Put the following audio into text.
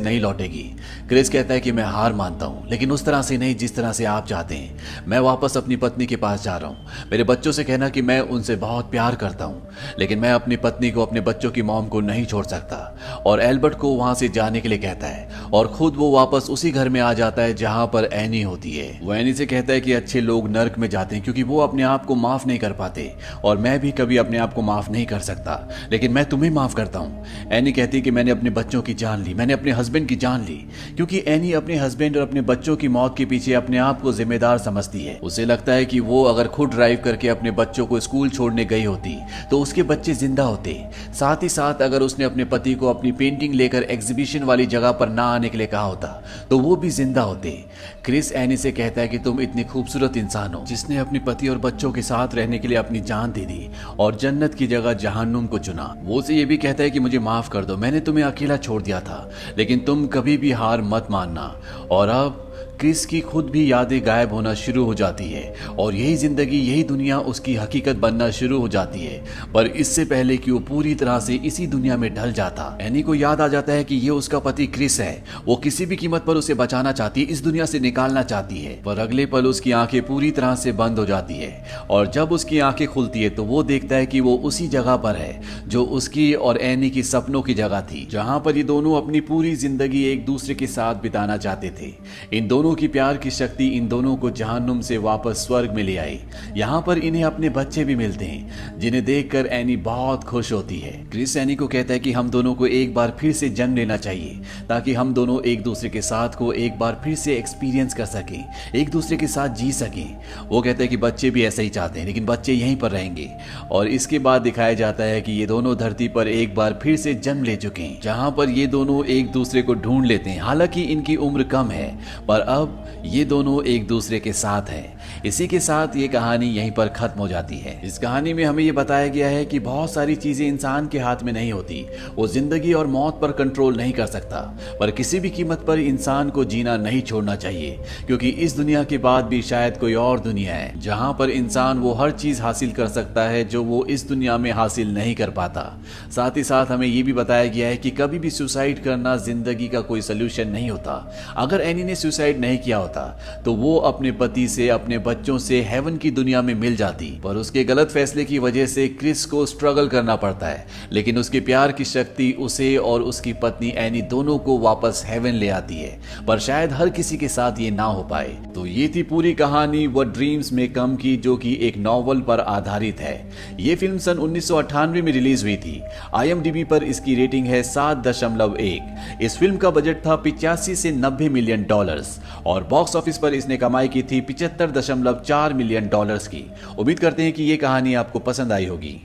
नहीं लौटेगी। क्रिस कहता है कि मैं हार मानता हूँ, लेकिन उस तरह से नहीं जिस तरह से आप चाहते हैं। मैं वापस अपनी पत्नी के पास जा रहा हूँ। मेरे बच्चों से कहना कि मैं उनसे बहुत प्यार करता हूँ, लेकिन मैं अपनी पत्नी को, अपने बच्चों की मॉम को नहीं छोड़ सकता। और एल्बर्ट को वहां से जाने के लिए कहता है और खुद वो वापस उसी घर में आ जाता है जहां पर एनी होती है। वो एनी से कहता है कि अच्छे लोग नर्क में जाते हैं क्योंकि वो अपने आप को माफ नहीं कर पाते, और मैं भी कभी अपने आप को माफ नहीं कर सकता, लेकिन मैं तुम्हें माफ करता हूँ। एनी कहती है कि मैंने अपने बच्चों की जान ली, मैंने अपने हस्बैंड की जान ली, क्योंकि एनी अपने हस्बैंड और अपने बच्चों की मौत के पीछे अपने आप को जिम्मेदार समझती है। उसे लगता है कि वो अगर खुद ड्राइव करके अपने बच्चों को स्कूल छोड़ने गई होती तो उसके बच्चे जिंदा होते। साथ ही साथ अगर उसने अपने पति को अपनी पेंटिंग लेकर एग्जीबिशन वाली जगह पर ना आने के लिए कहा होता तो वो भी जिंदा होते। क्रिस एनी से कहता है कि तुम इतनी खूबसूरत इंसान हो जिसने अपने पति और बच्चों के साथ रहने के लिए अपनी जान दे दी और जन्नत की जगह जहन्नुम को चुना। वो उसे ये भी कहता है कि मुझे माफ कर दो, मैंने तुम्हें अकेला छोड़ दिया था, लेकिन तुम कभी भी हार मत मानना। और अब क्रिस की खुद भी यादें गायब होना शुरू हो जाती है और यही जिंदगी, यही दुनिया उसकी हकीकत बनना शुरू हो जाती है। पर इससे पहले कि वो पूरी तरह से इसी दुनिया में ढल जाता, एनी को याद आ जाता है कि ये उसका पति क्रिस है। वो किसी भी कीमत पर उसे बचाना चाहती है, इस दुनिया से निकालना चाहती है। पर अगले पल उसकी आंखें पूरी तरह से बंद हो जाती है और जब उसकी आंखें खुलती है तो वो देखता है कि वो उसी जगह पर है जो उसकी और एनी की सपनों की जगह थी, जहां पर ये दोनों अपनी पूरी जिंदगी एक दूसरे के साथ बिताना चाहते थे। इन दोनों की प्यार की शक्ति इन दोनों को जहन्नुम से वापस स्वर्ग में ले आई। यहाँ पर इन्हें अपने बच्चे भी मिलते हैं जिन्हें देखकर एनी बहुत खुश होती है। क्रिस एनी को कहता है कि हम दोनों को एक बार फिर से जन्म लेना चाहिए ताकि हम दोनों एक दूसरे के साथ को एक बार फिर से एक्सपीरियंस कर सकें, एक दूसरे के साथ जी सकें। वो कहता है कि बच्चे भी ऐसा ही चाहते हैं, लेकिन बच्चे यहीं पर रहेंगे। और इसके बाद दिखाया जाता है कि ये दोनों धरती पर एक बार फिर से जन्म ले चुके हैं, जहां पर ये दोनों एक दूसरे को ढूंढ लेते हैं। हालांकि इनकी उम्र कम है, पर अब ये दोनों एक दूसरे के साथ हैं। इसी के साथ ये कहानी यहीं पर खत्म हो जाती है। इस कहानी में हमें ये बताया गया है कि बहुत सारी चीजें इंसान के हाथ में नहीं होती। वो जिंदगी और मौत पर कंट्रोल नहीं कर सकता, पर किसी भी कीमत पर इंसान को जीना नहीं छोड़ना चाहिए, क्योंकि इस दुनिया के बाद भी शायद कोई और दुनिया है जहां पर इंसान वो हर चीज हासिल कर सकता है जो वो इस दुनिया में हासिल नहीं कर पाता। साथ ही साथ हमें ये भी बताया गया है कि कभी भी सुसाइड करना जिंदगी का कोई सोल्यूशन नहीं होता। अगर एनी ने सुसाइड नहीं किया होता तो वो अपने पति से, अपने बच्चों से हेवन की दुनिया में मिल जाती, पर उसके गलत फैसले की वजह से क्रिस को स्ट्रगल करना पड़ता है। लेकिन उसके प्यार की शक्ति उसे और उसकी पत्नी एनी दोनों को वापस हेवन ले आती है, पर शायद हर किसी के साथ ये ना हो पाए। तो ये थी पूरी कहानी व्हाट ड्रीम्स मे कम की, जो कि एक नॉवल पर आधारित है। ये फिल्म सन 1998 में रिलीज हुई थी। IMDb पर इसकी रेटिंग है 7.1। इस फिल्म का बजट था 85 से 90 मिलियन डॉलर्स और बॉक्स ऑफिस पर इसने कमाई की थी 75.4 मिलियन डॉलर्स की। उम्मीद करते हैं कि ये कहानी आपको पसंद आई होगी।